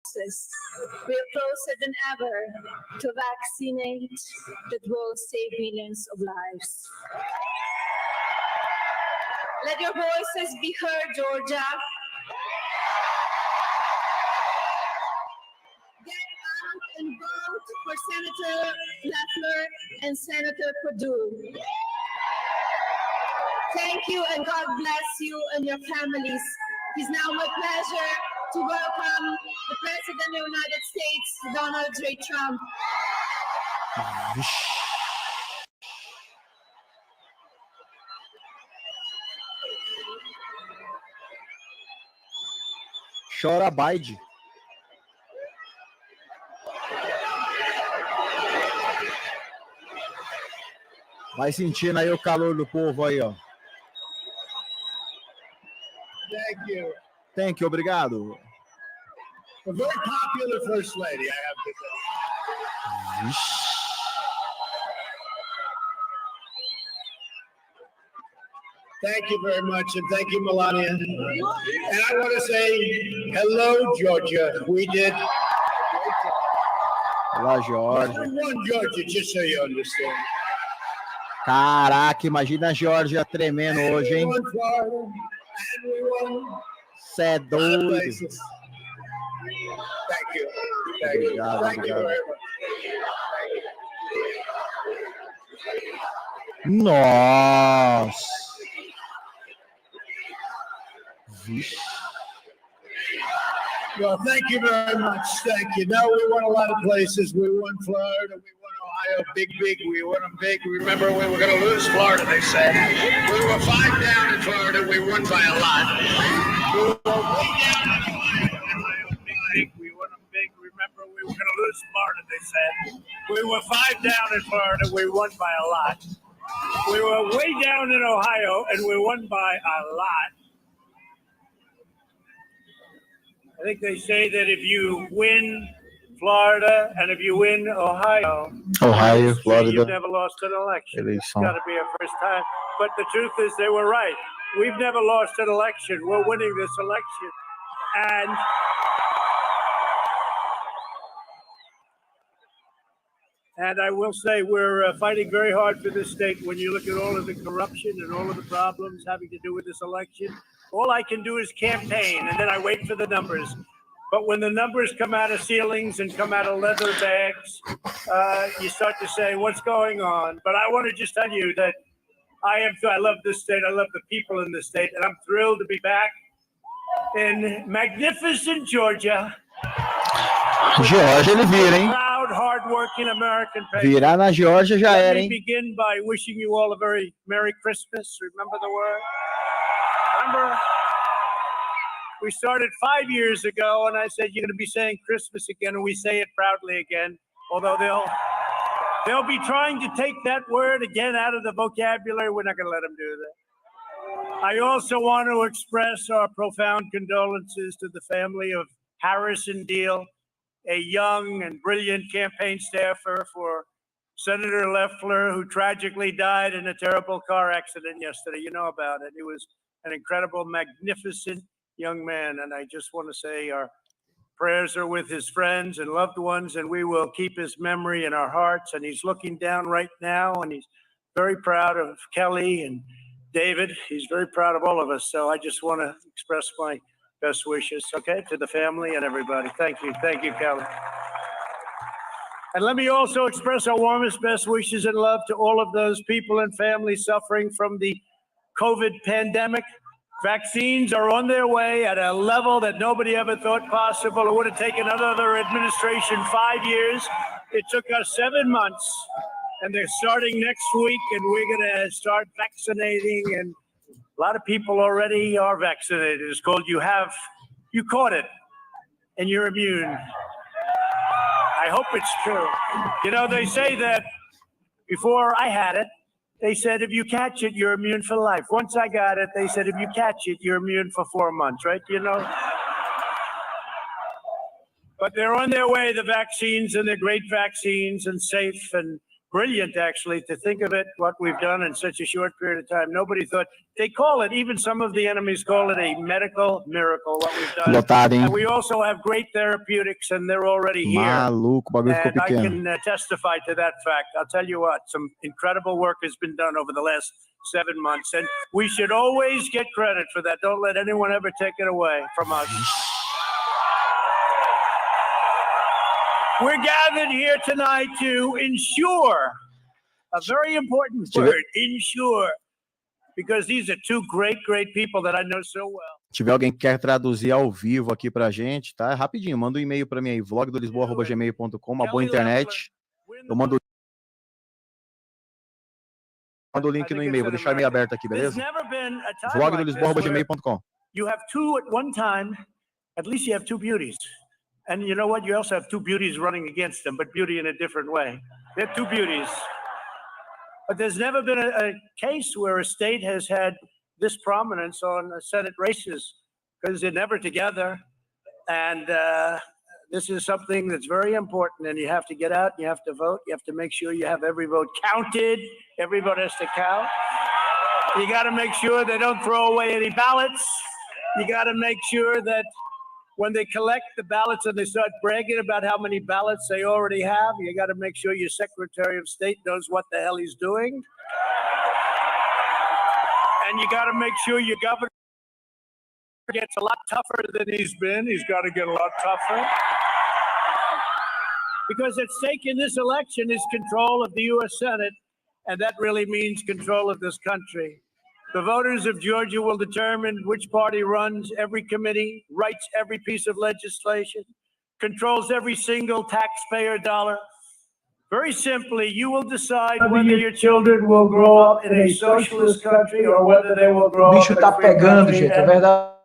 process. We are closer than ever to vaccinate that will save millions of lives. Let your voices be heard, Georgia. Get out and vote for Senator Leffler and Senator Perdue. Thank you and God bless you and your families. It is now my pleasure to welcome the President of the United States, Donald J. Trump. Chora Biden. Vai sentindo aí o calor do povo aí, ó. Thank you. Thank you, obrigado. A very popular First Lady, I have to say. Thank you very much, and thank you, Melania. And I want to say hello, Georgia. We did. Olá, Georgia. We won Georgia, just so you understand. Caraca, imagina a Georgia tremendo hoje, hein? Cê é doido. Thank you. Thank you. Obrigado, Thank you obrigado. very much. Nossa. Vixe. Well, thank you very much. Thank you. No, we won a lot of places. We won Florida. We won Ohio. Big. We won them big. Remember, we were going to lose Florida, they said. We were 5 down in Florida. We won by a lot. We were way down in Ohio. Big. We won them big. Remember, we were going to lose Florida, they said. We were 5 down in Florida. We won by a lot. We were way down in Ohio, and we won by a lot. I think they say that if you win Florida and if you win Ohio, Florida, you've never lost an election. It's got to be our first time. But the truth is they were right. We've never lost an election. We're winning this election. And I will say we're fighting very hard for this state. When you look at all of the corruption and all of the problems having to do with this election, all I can do is campaign, and then I wait for the numbers. But when the numbers come out of ceilings and come out of leather bags, you start to say, what's going on? But I want to just tell you that I love this state. I love the people in this state, and I'm thrilled to be back in magnificent Georgia. Georgia, ele vira, hein? Proud, hard-working American people. Virar na Georgia já era, Let hein? me begin by wishing you all a very Merry Christmas. Remember the word? Remember? We started 5 years ago, and I said, you're going to be saying Christmas again, and we say it proudly again, although they'll be trying to take that word again out of the vocabulary. We're not going to let them do that. I also want to express our profound condolences to the family of Harrison Deal, a young and brilliant campaign staffer for Senator Leffler, who tragically died in a terrible car accident yesterday. You know about it. He was an incredible, magnificent young man. And I just want to say our prayers are with his friends and loved ones, and we will keep his memory in our hearts. And he's looking down right now, and he's very proud of Kelly and David. He's very proud of all of us. So I just want to express my best wishes, okay, to the family and everybody. Thank you. Thank you, Kelly. And let me also express our warmest, best wishes and love to all of those people and families suffering from the COVID pandemic. Vaccines are on their way at a level that nobody ever thought possible. It would have taken another administration 5 years. It took us 7 months, and they're starting next week, and we're going to start vaccinating, and a lot of people already are vaccinated. It's called you caught it, and you're immune. I hope it's true. You know, they say that before I had it, they said, if you catch it, you're immune for life. Once I got it, they said, if you catch it, you're immune for 4 months, right? You know? But they're on their way, the vaccines, and they're great vaccines and safe. And brilliant, actually, to think of it, what we've done in such a short period of time. Nobody thought, they call it, even some of the enemies call it a medical miracle, what we've done. Lotado, hein? And we also have great therapeutics, and they're already here. Maluco, o bagulho ficou And I pequeno. can testify to that fact. I'll tell you what, some incredible work has been done over the last 7 months, and we should always get credit for that. Don't let anyone ever take it away from us. We're gathered here tonight to ensure, a very important word, ensure, because these are two great people that I know so well. Se tiver alguém que quer traduzir ao vivo aqui pra gente, tá? Rapidinho, manda um e-mail pra mim aí, vlogdolisboa@gmail.com, uma boa internet. Eu mando o link no e-mail, vou deixar o e-mail aberto aqui, beleza? vlogdolisboa@gmail.com. You have two at one time, at least you have two beauties. And you know what? You also have two beauties running against them, but beauty in a different way. They're two beauties. But there's never been a case where a state has had this prominence on Senate races, because they're never together. And this is something that's very important, and you have to get out, you have to vote, you have to make sure you have every vote counted. Every vote has to count. You got to make sure they don't throw away any ballots. You got to make sure that when they collect the ballots and they start bragging about how many ballots they already have, you got to make sure your Secretary of State knows what the hell he's doing. And you got to make sure your governor gets a lot tougher than he's been. He's got to get a lot tougher. Because at stake in this election is control of the U.S. Senate, and that really means control of this country. The voters of Georgia will determine which party runs every committee, writes every piece of legislation, controls every single taxpayer dollar. Very simply, you will decide whether your children will grow up in a socialist country or whether they will grow up in a free country. Bicho tá pegando, gente, é verdade.